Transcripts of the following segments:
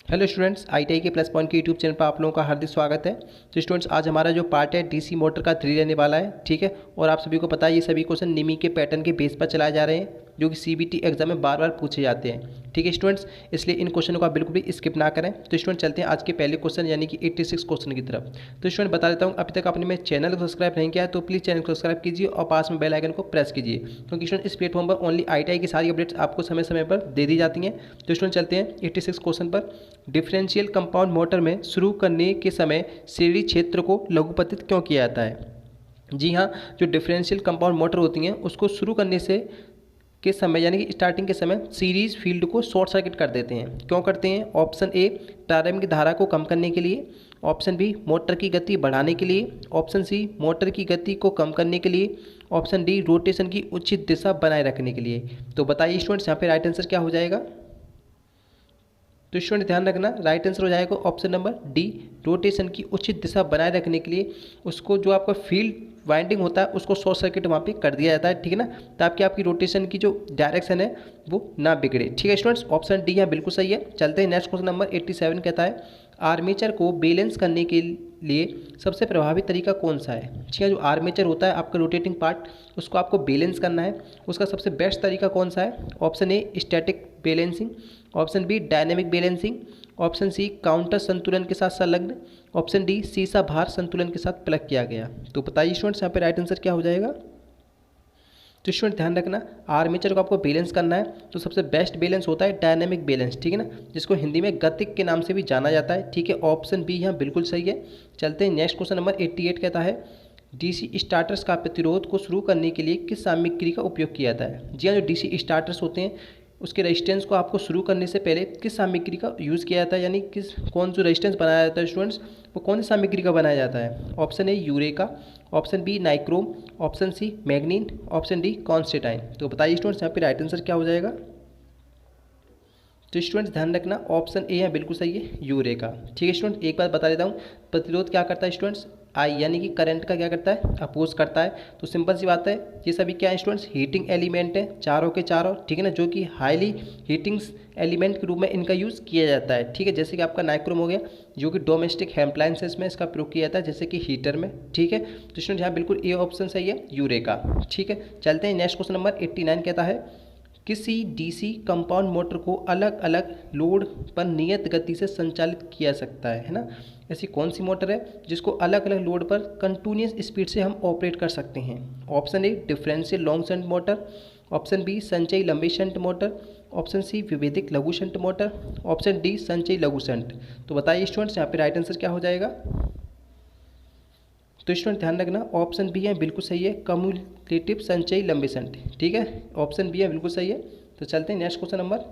Hello students, ITI के plus point के YouTube channel पर आप लोगों का हार्दिक स्वागत है। तो स्टूडेंट्स, आज हमारा जो पार्ट है डीसी मोटर का 3 रहने वाला है, ठीक है। और आप सभी को पता है ये सभी क्वेश्चन निमी के पैटर्न के बेस पर चलाए जा रहे हैं, जो कि सीबीटी एग्जाम में बार बार पूछे जाते हैं, ठीक है स्टूडेंट्स। इसलिए इन क्वेश्चन को आप बिल्कुल भी स्किप ना करें। तो स्टूडेंट, चलते हैं आज के पहले क्वेश्चन यानी कि 86 क्वेश्चन की तरफ। तो स्टूडेंट, बता देता हूँ, अभी तक आपने मेरे चैनल को सब्सक्राइब नहीं किया है तो प्लीज़ चैनल को सब्सक्राइब कीजिए और पास में बेल आइकन को प्रेस कीजिए, क्योंकि स्टूडेंट इस प्लेटफॉर्म पर ओनली आईटीआई की सारी अपडेट्स आपको समय समय पर दे दी जाती हैं। तो स्टूडेंट, चलते हैं 86 क्वेश्चन पर। डिफरेंशियल कंपाउंड मोटर में शुरू करने के समय सीढ़ी क्षेत्र को लघुपतित क्यों किया जाता है? जी हाँ, जो डिफरेंशियल कंपाउंड मोटर होती हैं उसको शुरू करने से के समय यानी कि स्टार्टिंग के समय सीरीज फील्ड को शॉर्ट सर्किट कर देते हैं। क्यों करते हैं? ऑप्शन ए, प्रारंभिक धारा को कम करने के लिए। ऑप्शन बी, मोटर की गति बढ़ाने के लिए। ऑप्शन सी, मोटर की गति को कम करने के लिए। ऑप्शन डी, रोटेशन की उचित दिशा बनाए रखने के लिए। तो बताइए स्टूडेंट्स, यहाँ पे राइट आंसर क्या हो जाएगा? तो स्टूडेंट ध्यान रखना, राइट आंसर हो जाएगा ऑप्शन नंबर डी, रोटेशन की उचित दिशा बनाए रखने के लिए उसको जो आपका फील्ड वाइंडिंग होता है उसको शॉर्ट सर्किट वहाँ पे कर दिया जाता है, ठीक है ना, ताकि आपकी रोटेशन की जो डायरेक्शन है वो ना बिगड़े, ठीक है स्टूडेंट्स। ऑप्शन डी यहाँ बिल्कुल सही है। चलते हैं नेक्स्ट क्वेश्चन नंबर 87 कहता है, आर्मेचर को बैलेंस करने के लिए सबसे प्रभावी तरीका कौन सा है? ठीक है, जो आर्मेचर होता है आपका रोटेटिंग पार्ट, उसको आपको बैलेंस करना है, उसका सबसे बेस्ट तरीका कौन सा है? Option A, static balancing. Option B, dynamic balancing. Option C, counter संतुलन के साथ संलग्न। ऑप्शन डी, सीसा भार संतुलन के साथ प्लग किया गया। तो बताइए स्टूडेंट्स, यहाँ पे राइट आंसर क्या हो जाएगा? तो स्टूडेंट ध्यान रखना, आर्मेचर को आपको बैलेंस करना है तो सबसे बेस्ट बैलेंस होता है डायनेमिक बैलेंस, ठीक है ना, जिसको हिंदी में गतिक के नाम से भी जाना जाता है, ठीक है। ऑप्शन बी यहाँ बिल्कुल सही है। चलते हैं नेक्स्ट क्वेश्चन नंबर 88 कहता है, डीसी स्टार्टर्स का प्रतिरोध को शुरू करने के लिए किस सामग्री का उपयोग किया जाता है? जी हाँ, जो डीसी स्टार्टर्स होते हैं उसके रेजिस्टेंस को आपको शुरू करने से पहले किस सामग्री का यूज़ किया जाता है, यानी कौन सा रेजिस्टेंस बनाया जाता है स्टूडेंट्स, वो कौन सी सामग्री का बनाया जाता है? Option A, eureka. Option B, nichrome. Option C, manganin. Option D, constantan. तो बताइए स्टूडेंट्स, यहाँ पे राइट आंसर क्या हो जाएगा? तो स्टूडेंट्स ध्यान रखना, ऑप्शन ए है बिल्कुल सही है, यूरेका, ठीक है स्टूडेंट। एक बात बता देता हूँ, प्रतिरोध क्या करता है स्टूडेंट्स? आई यानी कि करंट का क्या करता है? अपोज करता है। तो सिंपल सी बात है, ये सभी क्या है स्टूडेंट्स? हीटिंग एलिमेंट है, चारों के चारों, ठीक है ना, जो कि हाईली हीटिंग एलिमेंट के रूप में इनका यूज़ किया जाता है, ठीक है। जैसे कि आपका नाइक्रोम हो गया, जो कि डोमेस्टिक एप्लायंसेस में इसका प्रयोग किया जाता है, जैसे कि हीटर में, ठीक है। तो स्टूडेंट यहाँ बिल्कुल ए ऑप्शन सही है, यूरेका, ठीक है। चलते हैं नेक्स्ट क्वेश्चन नंबर 89 कहता है, किसी डीसी कंपाउंड मोटर को अलग अलग लोड पर नियत गति से संचालित किया सकता है ना? ऐसी कौन सी मोटर है जिसको अलग अलग लोड पर कंटिन्यूस स्पीड से हम ऑपरेट कर सकते हैं? Option A, differential long shunt motor. Option B, संचयी लंबी शंट मोटर। ऑप्शन सी, विभेदिक लघु शंट मोटर। ऑप्शन डी, संचयी लघु शंट। तो बताइए स्टूडेंट्स, यहाँ पे राइट आंसर क्या हो जाएगा? तो स्टूडेंट ध्यान रखना, ऑप्शन बी है बिल्कुल सही है, कम्युलेटिव संचयी लंबे शंट, ठीक है। ऑप्शन बी है बिल्कुल सही है। तो चलते हैं नेक्स्ट क्वेश्चन नंबर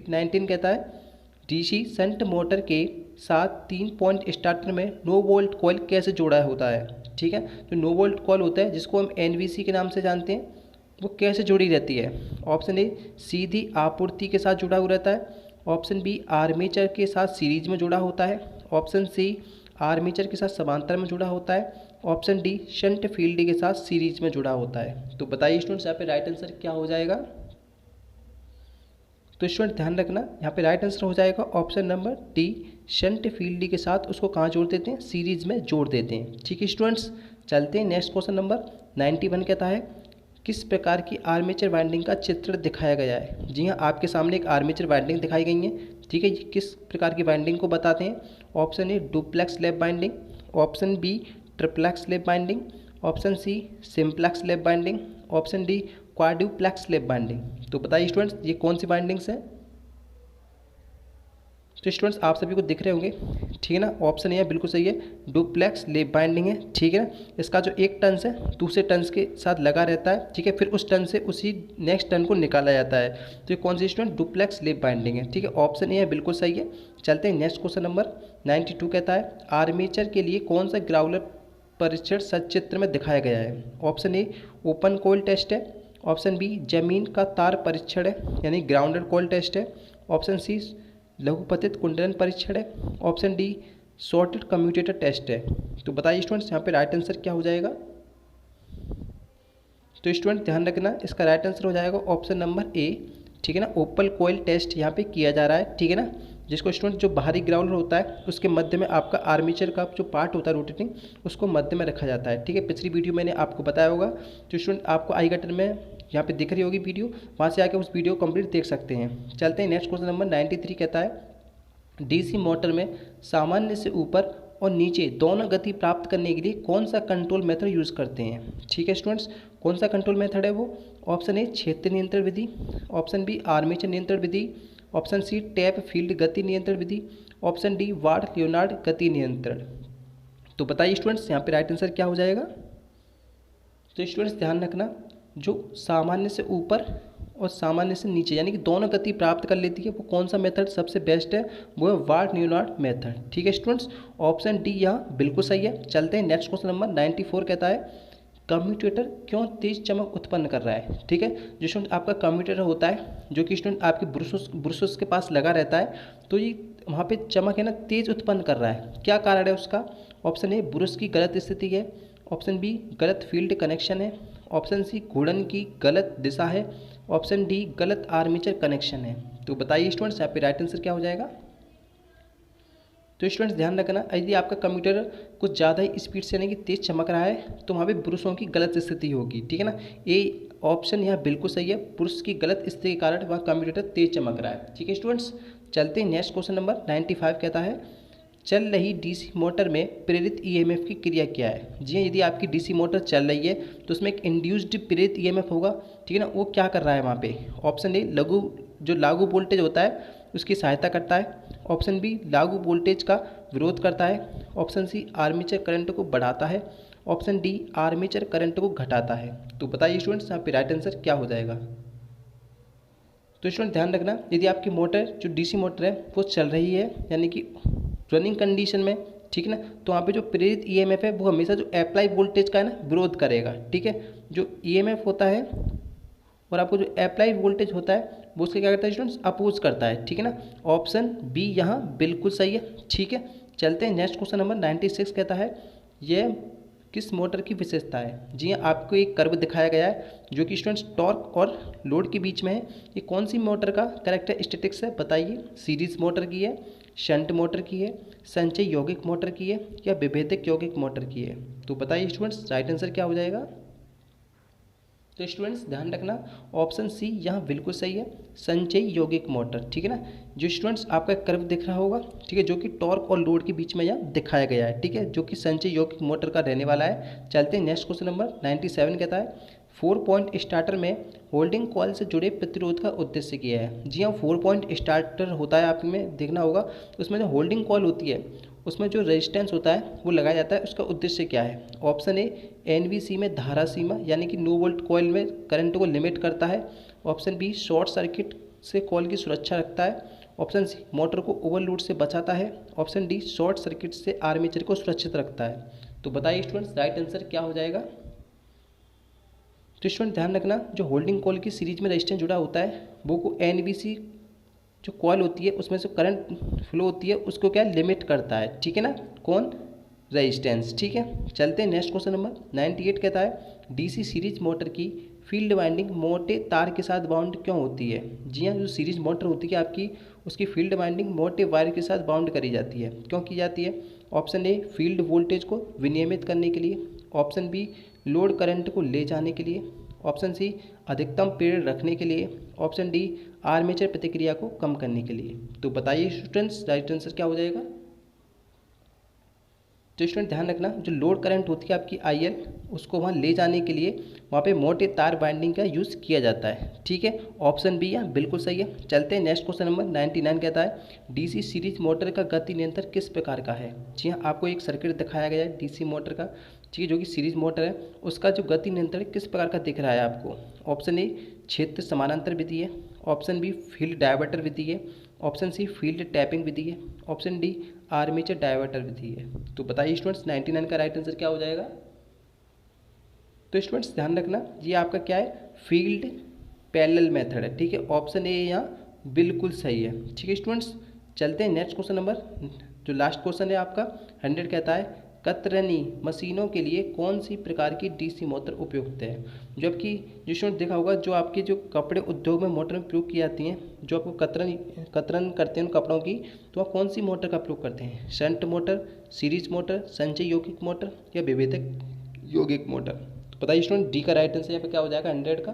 19 कहता है, डीसी शंट मोटर के साथ 3 पॉइंट स्टार्टर में नो वोल्ट कॉइल कैसे जोड़ा होता है? ठीक है, जो नो वोल्ट कॉइल होता है जिसको हम एनवीसी के नाम से जानते हैं, वो कैसे जुड़ी रहती है? ऑप्शन ए, सीधी आपूर्ति के साथ जुड़ा हुआ रहता है। ऑप्शन बी, आर्मेचर के साथ सीरीज में जुड़ा होता है। ऑप्शन सी, आर्मेचर के साथ समांतर में जुड़ा होता है। ऑप्शन डी, शंट फील्ड के साथ सीरीज में जुड़ा होता है। तो बताइए स्टूडेंट्स, यहाँ पे राइट आंसर क्या हो जाएगा? तो स्टूडेंट ध्यान रखना, यहाँ पे राइट आंसर हो जाएगा option number D, shunt field के साथ उसको कहाँ जोड़ देते हैं? सीरीज में जोड़ देते हैं, ठीक है स्टूडेंट्स। चलते हैं नेक्स्ट क्वेश्चन नंबर 91 कहता है, किस प्रकार की आर्मेचर वाइंडिंग का चित्र दिखाया गया है? जी हाँ, आपके सामने एक आर्मेचर वाइंडिंग दिखाई गई है, ठीक है। ये किस प्रकार की वाइंडिंग को बताते हैं? Option A, duplex lap binding. Option B, triplex lap binding. Option C, simplex lap binding. Option D, quadruplex lap binding. तो बताइए स्टूडेंट्स, ये कौन सी बाइंडिंग्स हैं? तो स्टूडेंट्स आप सभी को दिख रहे होंगे, ठीक है ना। ऑप्शन ए बिल्कुल सही है, डुप्लेक्स लैप बाइंडिंग है, ठीक है ना। इसका जो एक टर्न्स है दूसरे टर्न्स के साथ लगा रहता है, ठीक है, फिर उस टर्न से उसी नेक्स्ट टर्न को निकाला जाता है। तो ये कौन सी स्टूडेंट? डुप्लेक्स लैप बाइंडिंग है, ठीक है। ऑप्शन ए बिल्कुल सही है। चलते हैं नेक्स्ट क्वेश्चन नंबर 92 कहता है, आर्मेचर के लिए कौन सा ग्राउलर परीक्षण सचित्र में दिखाया गया है? Option A, open coil test है। ऑप्शन बी, जमीन का तार परीक्षण है, यानी ग्राउंडेड कोयल टेस्ट है। ऑप्शन सी, लघुपतित कुंडलन परीक्षण है। Option D, shorted commutator test है। तो बताइए स्टूडेंट्स, यहाँ पे राइट आंसर क्या हो जाएगा? तो स्टूडेंट ध्यान रखना, इसका राइट आंसर हो जाएगा ऑप्शन नंबर ए, ठीक है ना, ओपन कोयल टेस्ट यहाँ पे किया जा रहा है, ठीक है ना। जिसको स्टूडेंट जो बाहरी ग्राउंड होता है उसके मध्य में आपका आर्मेचर का जो पार्ट होता है रोटेटिंग, उसको मध्य में रखा जाता है। ठीक है, पिछली वीडियो मैंने आपको बताया होगा, जो स्टूडेंट आपको आई बटन में यहाँ पे दिख रही होगी वीडियो, वहाँ से आके उस वीडियो कंप्लीट देख सकते हैं। चलते हैं नेक्स्ट क्वेश्चन नंबर 93 कहता है डीसी मोटर में सामान्य से ऊपर और नीचे दोनों गति प्राप्त करने के लिए कौन सा कंट्रोल मेथड यूज़ करते हैं। ठीक है स्टूडेंट्स, कौन सा कंट्रोल मेथड है वो? ऑप्शन ए क्षेत्र नियंत्रण विधि, ऑप्शन बी आर्मेचर नियंत्रण विधि, ऑप्शन सी टैप फील्ड गति नियंत्रण विधि, ऑप्शन डी वाट लियोनार्ड गति नियंत्रण। तो बताइए स्टूडेंट्स यहाँ पे राइट आंसर क्या हो जाएगा? तो स्टूडेंट्स ध्यान रखना, जो सामान्य से ऊपर और सामान्य से नीचे यानी कि दोनों गति प्राप्त कर लेती है, वो कौन सा मेथड सबसे बेस्ट है? वो है वाट लियोनार्ड मेथड। ठीक है स्टूडेंट्स, ऑप्शन डी यहाँ बिल्कुल सही है। चलते हैं नेक्स्ट क्वेश्चन नंबर 94 कहता है कम्यूटेटर क्यों तेज चमक उत्पन्न कर रहा है। ठीक है, जो स्टूडेंट आपका कम्यूटेटर होता है, जो कि स्टूडेंट आपके ब्रुशेस के पास लगा रहता है, तो ये वहाँ पे चमक है ना तेज उत्पन्न कर रहा है। क्या कारण है उसका? ऑप्शन ए ब्रुश की गलत स्थिति है, ऑप्शन बी गलत फील्ड कनेक्शन है, ऑप्शन सी घूर्णन की गलत दिशा है, ऑप्शन डी गलत आर्मेचर कनेक्शन है। तो बताइए स्टूडेंट्स यहाँ पे राइट आंसर क्या हो जाएगा? तो स्टूडेंट्स ध्यान रखना, यदि आपका कंप्यूटर कुछ ज़्यादा ही स्पीड से यानी कि तेज़ चमक रहा है तो वहाँ पे ब्रुशों की गलत स्थिति होगी। ठीक है ना, ये ऑप्शन यहाँ बिल्कुल सही है, ब्रुश की गलत स्थिति के कारण वह कंप्यूटर तेज़ चमक रहा है। ठीक है स्टूडेंट्स, चलते हैं नेक्स्ट क्वेश्चन नंबर 95 कहता है चल रही डीसी मोटर में प्रेरित ईएमएफ की क्रिया क्या है। जी हाँ, यदि आपकी डीसी मोटर चल रही है तो उसमें एक इंड्यूस्ड प्रेरित ईएमएफ होगा। ठीक है ना, वो क्या कर रहा है वहाँ पे? ऑप्शन ए लागू वोल्टेज होता है उसकी सहायता करता है, ऑप्शन बी लागू वोल्टेज का विरोध करता है, ऑप्शन सी आर्मेचर करंट को बढ़ाता है, ऑप्शन डी आर्मेचर करंट को घटाता है। तो बताइए स्टूडेंट्स यहाँ पे राइट आंसर क्या हो जाएगा? तो स्टूडेंट ध्यान रखना, यदि आपकी मोटर जो डीसी मोटर है वो चल रही है यानी कि रनिंग कंडीशन में, ठीक है ना, तो वहाँ पे जो प्रेरित ईएमएफ है वो हमेशा जो अप्लाई वोल्टेज का है ना विरोध करेगा। ठीक है, जो ईएमएफ होता है और आपको जो अप्लाई वोल्टेज होता है वो उसके क्या करता है स्टूडेंट्स? अपोज करता है। ठीक है ना, ऑप्शन बी यहाँ बिल्कुल सही है। ठीक है, चलते हैं नेक्स्ट क्वेश्चन नंबर 96 कहता है यह किस मोटर की विशेषता है। जी हाँ, आपको एक कर्व दिखाया गया है जो कि स्टूडेंट्स टॉर्क और लोड के बीच में है। ये कौन सी मोटर का कैरेक्टरिस्टिक्स है बताइए? सीरीज मोटर की है, शंट मोटर की है, संचय यौगिक मोटर की है या विभेदक यौगिक मोटर की है। तो बताइए स्टूडेंट्स राइट आंसर क्या हो जाएगा? तो स्टूडेंट्स ध्यान रखना, ऑप्शन सी यहाँ बिल्कुल सही है, संचय यौगिक मोटर। ठीक है ना, जो स्टूडेंट्स आपका कर्व दिख रहा होगा, ठीक है, जो कि टॉर्क और लोड के बीच में यहाँ दिखाया गया है। ठीक है, जो कि संचय यौगिक मोटर का रहने वाला है। चलते हैं नेक्स्ट क्वेश्चन नंबर 97 कहता है 4 पॉइंट स्टार्टर में होल्डिंग कॉइल से जुड़े प्रतिरोध का उद्देश्य क्या है। जी हाँ, 4 पॉइंट स्टार्टर होता है, आप में देखना होगा उसमें जो होल्डिंग कॉइल होती है उसमें जो रेजिस्टेंस होता है वो लगाया जाता है, उसका उद्देश्य क्या है? ऑप्शन ए एनवीसी में धारा सीमा यानी कि नो वोल्ट कॉइल में करंट को लिमिट करता है, ऑप्शन बी शॉर्ट सर्किट से कॉइल की सुरक्षा रखता है, ऑप्शन सी मोटर को ओवरलोड से बचाता है, ऑप्शन डी शॉर्ट सर्किट से आर्मेचर को सुरक्षित रखता है। तो बताइए स्टूडेंट्स राइट आंसर क्या हो जाएगा? तो स्टूडेंट ध्यान रखना, जो होल्डिंग कॉइल की सीरीज में रेजिस्टेंस जुड़ा होता है वो को एनवीसी जो कॉइल होती है उसमें से करंट फ्लो होती है उसको क्या लिमिट करता है। ठीक है ना, कौन? रेजिस्टेंस। ठीक है, चलते हैं नेक्स्ट क्वेश्चन नंबर 98 कहता है डीसी सीरीज मोटर की फील्ड वाइंडिंग मोटे तार के साथ बाउंड क्यों होती है। जी हाँ, जो सीरीज मोटर होती है आपकी उसकी फील्ड वाइंडिंग मोटे वायर के साथ बाउंड करी जाती है। क्यों की जाती है? ऑप्शन ए फील्ड वोल्टेज को विनियमित करने के लिए, ऑप्शन बी लोड करंट को ले जाने के लिए, ऑप्शन सी अधिकतम प्रेरण रखने के लिए, ऑप्शन डी आर्मेचर प्रतिक्रिया को कम करने के लिए। तो बताइए स्टूडेंट्स राइट आंसर क्या हो जाएगा? तो स्टूडेंट ध्यान रखना, जो लोड करंट होती है आपकी आईएल उसको वहाँ ले जाने के लिए वहाँ पे मोटे तार बाइंडिंग का यूज़ किया जाता है। ठीक है, ऑप्शन बी यहाँ बिल्कुल सही है। चलते हैं नेक्स्ट क्वेश्चन नंबर 99 कहता है डीसी सीरीज मोटर का गति नियंत्रण किस प्रकार का है। जी हाँ, आपको एक सर्किट दिखाया गया है डीसी मोटर का, ठीक है, जो कि सीरीज मोटर है, उसका जो गति नियंत्रण किस प्रकार का दिख रहा है आपको? ऑप्शन ए क्षेत्र समानांतर विधि है, ऑप्शन बी फील्ड डायवर्टर विधि है, ऑप्शन सी फील्ड टैपिंग विधि है, ऑप्शन डी आर्मेचर डायवर्टर विधि है। तो बताइए स्टूडेंट्स 99 का राइट आंसर क्या हो जाएगा? तो स्टूडेंट्स ध्यान रखना, ये आपका क्या है? फील्ड पैरेलल मेथड है। ठीक है, ऑप्शन ए यहाँ बिल्कुल सही है। ठीक है स्टूडेंट्स, चलते हैं नेक्स्ट क्वेश्चन नंबर, जो लास्ट क्वेश्चन है आपका 100 कहता है कतरनी मशीनों के लिए कौन सी प्रकार की डीसी मोटर उपयुक्त है। जबकि जो स्टूडेंट देखा होगा, जो आपके जो कपड़े उद्योग में मोटर में प्रयोग की जाती हैं, जो आपको कतरन करते हैं उन कपड़ों की, तो आप कौन सी मोटर का प्रयोग करते हैं। शंट मोटर, सीरीज मोटर, संचय यौगिक मोटर या विभेदक यौगिक मोटर। तो बताइए स्टूडेंट, डी का राइट आंसर यहाँ पे क्या हो जाएगा 100 का।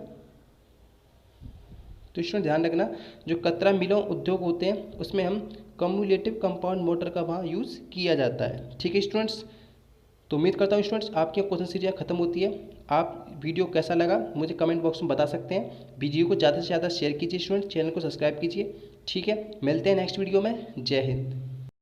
तो स्टूडेंट ध्यान रखना, जो कतरा मिलों उद्योग होते हैं उसमें हम कम्युलेटिव कंपाउंड मोटर का वहाँ यूज़ किया जाता है। ठीक है स्टूडेंट्स, तो उम्मीद करता हूँ स्टूडेंट्स आपकी क्वेश्चन सीरीज खत्म होती है। आप वीडियो कैसा लगा मुझे कमेंट बॉक्स में बता सकते हैं। वीडियो को ज़्यादा से ज़्यादा शेयर कीजिए स्टूडेंट्स, चैनल को सब्सक्राइब कीजिए। ठीक है, मिलते हैं नेक्स्ट वीडियो में। जय हिंद।